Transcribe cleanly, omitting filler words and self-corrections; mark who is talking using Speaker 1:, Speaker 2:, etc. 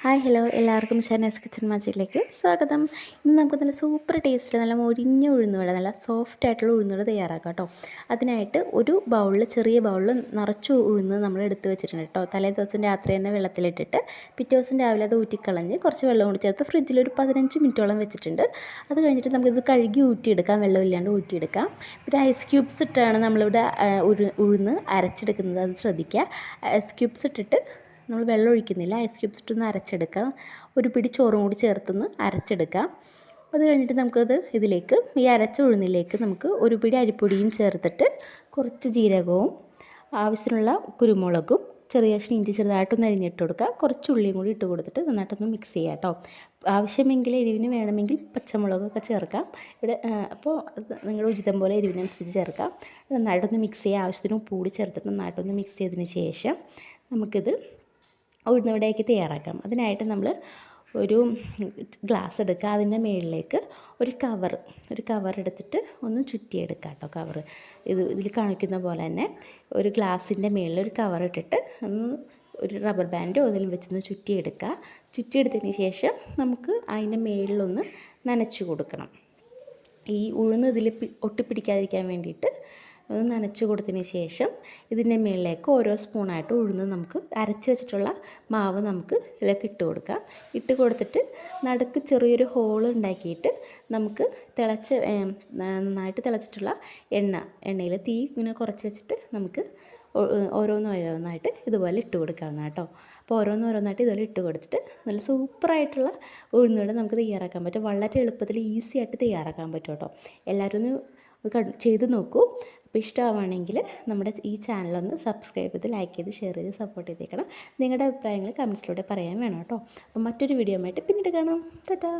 Speaker 1: Hi hello എല്ലാവർക്കും Shanas kitchen മാജിക്കിലേക്ക് സ്വാഗതം. ഇന്ന് നമുക്ക് നല്ല സൂപ്പർ ടേസ്റ്റിൽ നല്ല മൊരിഞ്ഞ ഉഴുന്നുവട, നല്ല സോഫ്റ്റ് ആയിട്ടുള്ള ഉഴുന്നുവട തയ്യാറാക്കാം കേട്ടോ. അതിനായിട്ട് ഒരു ബൗളിൽ, ചെറിയ ബൗളിൽ നിറച്ച് ഉഴുന്ന് നമ്മൾ എടുത്ത് വെച്ചിട്ടുണ്ട് കേട്ടോ. തലേ ദിവസം രാത്രി തന്നെ വെള്ളത്തിലിട്ടിട്ട് പിറ്റേ ദിവസം രാവിലെ അത് ഊറ്റിക്കളഞ്ഞ് കുറച്ച് വെള്ളം കൂടി ചേർത്ത് ഫ്രിഡ്ജിൽ ഒരു 15 മിനിറ്റോളം വെച്ചിട്ടുണ്ട്. അത് കഴിഞ്ഞിട്ട് നമുക്കിത് കഴുകി ഊറ്റിയെടുക്കാം, വെള്ളമില്ലാണ്ട് ഊറ്റിയെടുക്കാം. പിന്നെ ഐസ് ക്യൂബ്സ് ഇട്ടാണ് നമ്മളിവിടെ ഉഴുന്ന് അരച്ചെടുക്കുന്നത്, അത് ശ്രദ്ധിക്കുക. ഐസ് ക്യൂബ്സ് ഇട്ടിട്ട് നമ്മൾ വെള്ളം ഒഴിക്കുന്നില്ല, ഐസ് ക്യൂബ്സ് ഇട്ടൊന്ന് അരച്ചെടുക്കാം. ഒരു പിടി ചോറും കൂടി ചേർത്തൊന്ന് അരച്ചെടുക്കാം. അത് കഴിഞ്ഞിട്ട് നമുക്കത് ഇതിലേക്ക്, ഈ അരച്ച ഉഴുന്നിലേക്ക് നമുക്ക് ഒരു പിടി അരിപ്പൊടിയും ചേർത്തിട്ട് കുറച്ച് ജീരകവും ആവശ്യത്തിനുള്ള കുരുമുളകും ചെറിയ ഇഞ്ചി ചെറുതായിട്ടൊന്ന് അരിഞ്ഞിട്ട് കൊടുക്കുക. കുറച്ച് ഉള്ളിയും കൂടി ഇട്ട് കൊടുത്തിട്ട് നന്നായിട്ടൊന്ന് മിക്സ് ചെയ്യാം കേട്ടോ. ആവശ്യമെങ്കിൽ എരിവിന് വേണമെങ്കിൽ പച്ചമുളകൊക്കെ ചേർക്കാം. ഇവിടെ അപ്പോൾ നിങ്ങളുടെ ഉചിതം പോലെ എരിവിനനുസരിച്ച് ചേർക്കാം. നന്നായിട്ടൊന്ന് മിക്സ് ചെയ്യുക. ആവശ്യത്തിന് ഉപ്പ് കൂടി ചേർത്തിട്ട് നന്നായിട്ടൊന്ന് മിക്സ് ചെയ്തതിന് ശേഷം നമുക്കിത് ഉഴുന്നുവടയൊക്കെ തയ്യാറാക്കാം. അതിനായിട്ട് നമ്മൾ ഒരു ഗ്ലാസ് എടുക്കുക, അതിൻ്റെ മുകളിലേക്ക് ഒരു കവർ എടുത്തിട്ട് ഒന്ന് ചുറ്റിയെടുക്കുക കേട്ടോ. ഇതിൽ കാണിക്കുന്ന പോലെ തന്നെ ഒരു ഗ്ലാസിൻ്റെ മുകളിൽ ഒരു കവർ ഇട്ടിട്ട് ഒന്ന് ഒരു റബ്ബർ ബാൻഡോ അതിലും വെച്ചൊന്ന് ചുറ്റിയെടുക്കുക. ചുറ്റിയെടുത്തതിന് ശേഷം നമുക്ക് അതിൻ്റെ മുകളിലൊന്ന് നനച്ച് കൊടുക്കണം. ഈ ഉഴുന്ന് ഇതിൽ ഒട്ടിപ്പിടിക്കാതിരിക്കാൻ വേണ്ടിയിട്ട് ഒന്ന് നനച്ച് കൊടുത്തതിന് ശേഷം ഇതിൻ്റെ മുകളിലേക്ക് ഓരോ സ്പൂണായിട്ട് ഉഴുന്ന് നമുക്ക് അരച്ച് വെച്ചിട്ടുള്ള മാവ് നമുക്ക് ഇതിലേക്ക് ഇട്ട് കൊടുക്കാം. ഇട്ട് കൊടുത്തിട്ട് നടുക്ക് ചെറിയൊരു ഹോൾ ഉണ്ടാക്കിയിട്ട് നമുക്ക് നന്നായിട്ട് തിളച്ചിട്ടുള്ള എണ്ണയിൽ തീ ഇങ്ങനെ കുറച്ച് വെച്ചിട്ട് നമുക്ക് ഓരോന്നായിട്ട് ഇതുപോലെ ഇട്ട് കൊടുക്കാവുന്ന കേട്ടോ. അപ്പോൾ ഓരോന്നായിട്ട് ഇതുപോലെ ഇട്ട് കൊടുത്തിട്ട് നല്ല സൂപ്പറായിട്ടുള്ള ഉഴുന്നുവട നമുക്ക് തയ്യാറാക്കാൻ പറ്റും. വളരെ എളുപ്പത്തിൽ ഈസി ആയിട്ട് തയ്യാറാക്കാൻ പറ്റും കേട്ടോ. എല്ലാവരും ഒന്ന് ചെയ്ത് നോക്കൂ. അപ്പോൾ ഇഷ്ടമാവുകയാണെങ്കിൽ നമ്മുടെ ഈ ചാനലൊന്ന് സബ്സ്ക്രൈബ് ചെയ്ത്, ലൈക്ക് ചെയ്ത്, ഷെയർ ചെയ്ത് സപ്പോർട്ട് ചെയ്തേക്കണം. നിങ്ങളുടെ അഭിപ്രായങ്ങൾ കമൻസിലൂടെ പറയാൻ വേണം കേട്ടോ. അപ്പോൾ മറ്റൊരു വീഡിയോ ആയിട്ട് പിന്നീട് കാണാം. ടാറ്റാ.